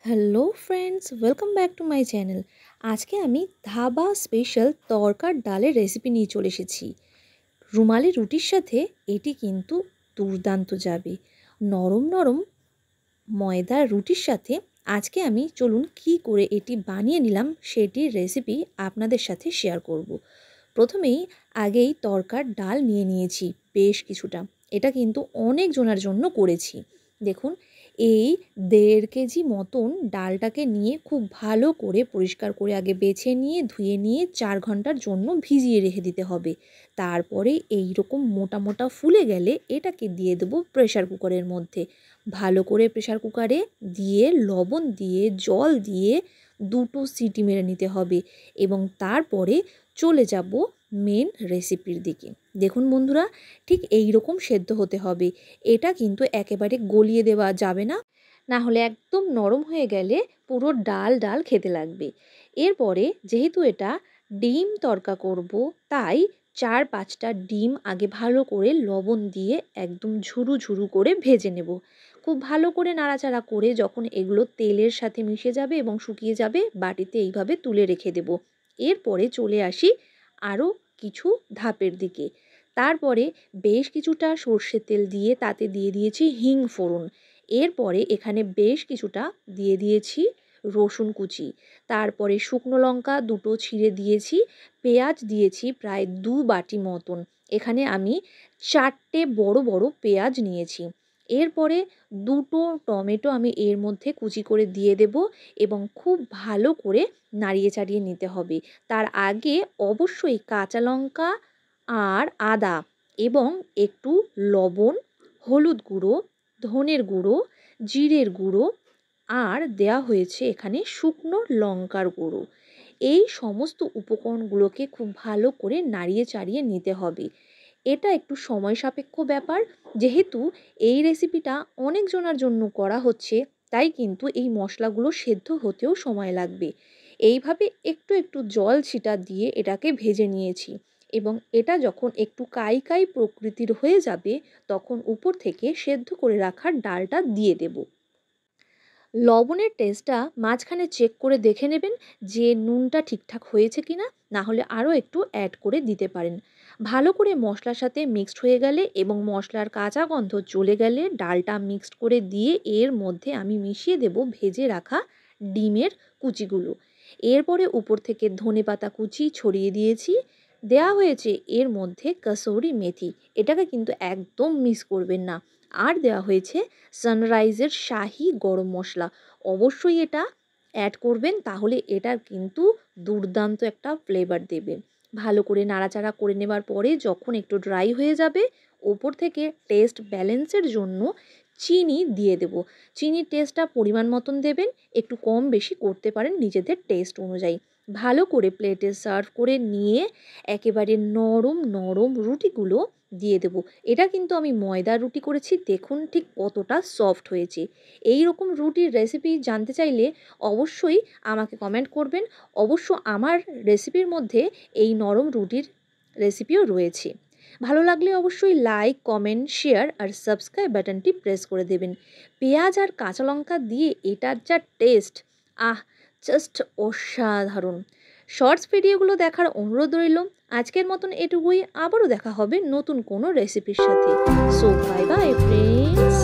Hello friends, welcome back to my channel. আজকে আমি dhaba special তড়কার ডালের রেসিপি নিয়ে চলে এসেছি। রুমালি রুটির সাথে এটি কিন্তু দুর্দান্ত যাবে। নরম নরম ময়দার রুটির সাথে আজকে আমি চলুন কি করে এটি বানিয়ে নিলাম সেটির রেসিপি আপনাদের সাথে শেয়ার করব। প্রথমেই আগেই তড়কার ডাল নিয়ে নিয়েছি বেশ কিছুটা। এটা কিন্তু অনেক জনের জন্য করেছি। দেখুন, এই 1.5 কেজি মতন ডালটাকে নিয়ে খুব ভালো করে পরিষ্কার করে আগে বেছে নিয়ে ধুয়ে নিয়ে 4 ঘন্টার জন্য ভিজিয়ে রেখে দিতে হবে। তারপরে এই রকম মোটা মোটা ফুলে গেলে এটাকে দিয়ে দেবো প্রেশার কুকারের মধ্যে। ভালো করে প্রেশার কুকারে দিয়ে লবণ দিয়ে জল দিয়ে 2টো সিটি মেরে নিতে হবে এবং তারপরে চলে যাব মেন রেসিপির দিকে। দেখুন বন্ধুরা, ঠিক এই রকম সেদ্ধ হতে হবে। এটা কিন্তু একেবারে গলিয়ে দেওয়া যাবে না, না হলে একদম নরম হয়ে গেলে পুরো ডাল ডাল খেতে লাগবে। এরপরে যেহেতু এটা ডিম তড়কা করব, তাই 4-5টা ডিম আগে ভালো করে লবণ দিয়ে একদম ঝুরু ঝুরু করে ভেজে নেব। খুব ভালো করে নাড়াচাড়া করে যখন এগুলো তেলের সাথে মিশে যাবে এবং শুকিয়ে যাবে, বাটিতে এইভাবে তুলে রেখে দেব। এরপরে চলে আসি আরও কিছু ধাপের দিকে। তারপরে বেশ কিছুটা সর্ষের তেল দিয়ে তাতে দিয়ে দিয়েছি হিং ফোড়ন। এরপরে এখানে বেশ কিছুটা দিয়ে দিয়েছি রসুন কুচি। তারপরে শুকনো লঙ্কা 2টো ছিঁড়ে দিয়েছি। পেঁয়াজ দিয়েছি প্রায় 2 বাটি মতন। এখানে আমি 4টে বড় বড় পেঁয়াজ নিয়েছি। এরপরে 2টো টমেটো আমি এর মধ্যে কুচি করে দিয়ে দেব এবং খুব ভালো করে নাড়িয়ে চাড়িয়ে নিতে হবে। তার আগে অবশ্যই কাঁচা লঙ্কা আর আদা এবং একটু লবণ, হলুদ গুঁড়ো, ধনের গুঁড়ো, জিরের গুঁড়ো আর দেয়া হয়েছে এখানে শুকনো লঙ্কার গুঁড়ো। এই সমস্ত উপকরণগুলোকে খুব ভালো করে নাড়িয়ে চাড়িয়ে নিতে হবে। এটা একটু সময় সাপেক্ষ ব্যাপার। যেহেতু এই রেসিপিটা অনেকজনের জন্য করা হচ্ছে, তাই কিন্তু এই মশলাগুলো সেদ্ধ হতেও সময় লাগবে। এইভাবে একটু একটু জল ছিটা দিয়ে এটাকে ভেজে নিয়েছি এবং এটা যখন একটু কাই কাই প্রকৃতির হয়ে যাবে, তখন উপর থেকে সেদ্ধ করে রাখা ডালটা দিয়ে দেব। লবণের টেস্টটা মাঝখানে চেক করে দেখে নেবেন যে নুনটা ঠিকঠাক হয়েছে কিনা, না হলে আরও একটু অ্যাড করে দিতে পারেন। ভালো করে মশলার সাথে মিক্সড হয়ে গেলে এবং মশলার কাঁচা গন্ধ চলে গেলে ডালটা মিক্সড করে দিয়ে এর মধ্যে আমি মিশিয়ে দেব ভেজে রাখা ডিমের কুচিগুলো। এরপরে উপর থেকে ধনেপাতা কুচি ছড়িয়ে দিয়েছি। দেয়া হয়েছে এর মধ্যে কসুরি মেথি, এটাকে কিন্তু একদম মিস করবেন না। আর দেওয়া হয়েছে সানরাইজের শাহি গরম মশলা। অবশ্যই এটা অ্যাড করবেন, তাহলে এটার কিন্তু দুর্দান্ত একটা ফ্লেভার দেবে। ভালো করে নাড়াচাড়া করে নেবার পরে যখন একটু ড্রাই হয়ে যাবে, ওপর থেকে টেস্ট ব্যালেন্সের জন্য চিনি দিয়ে দেব। চিনির টেস্টটা পরিমাণ মতন দেবেন, একটু কম বেশি করতে পারেন নিজেদের টেস্ট অনুযায়ী। ভালো করে প্লেটে সার্ভ করে নিয়ে একেবারে নরম নরম রুটিগুলো দিয়ে দেব। এটা কিন্তু আমি ময়দার রুটি করেছি, দেখুন ঠিক কতটা সফট হয়েছে। এই রকম রুটির রেসিপি জানতে চাইলে অবশ্যই আমাকে কমেন্ট করবেন। অবশ্য আমার রেসিপির মধ্যে এই নরম রুটির রেসিপিও রয়েছে। ভালো লাগলে অবশ্যই লাইক, কমেন্ট, শেয়ার আর সাবস্ক্রাইব বাটনটি প্রেস করে দেবেন। পেঁয়াজ আর কাঁচা লঙ্কা দিয়ে এটার যা টেস্ট, জাস্ট অসাধারণ। শর্টস ভিডিওগুলো দেখার অনুরোধ রইল। আজকের মতন এটুকুই, আবারও দেখা হবে নতুন কোনো রেসিপির সাথে। So bye bye friends.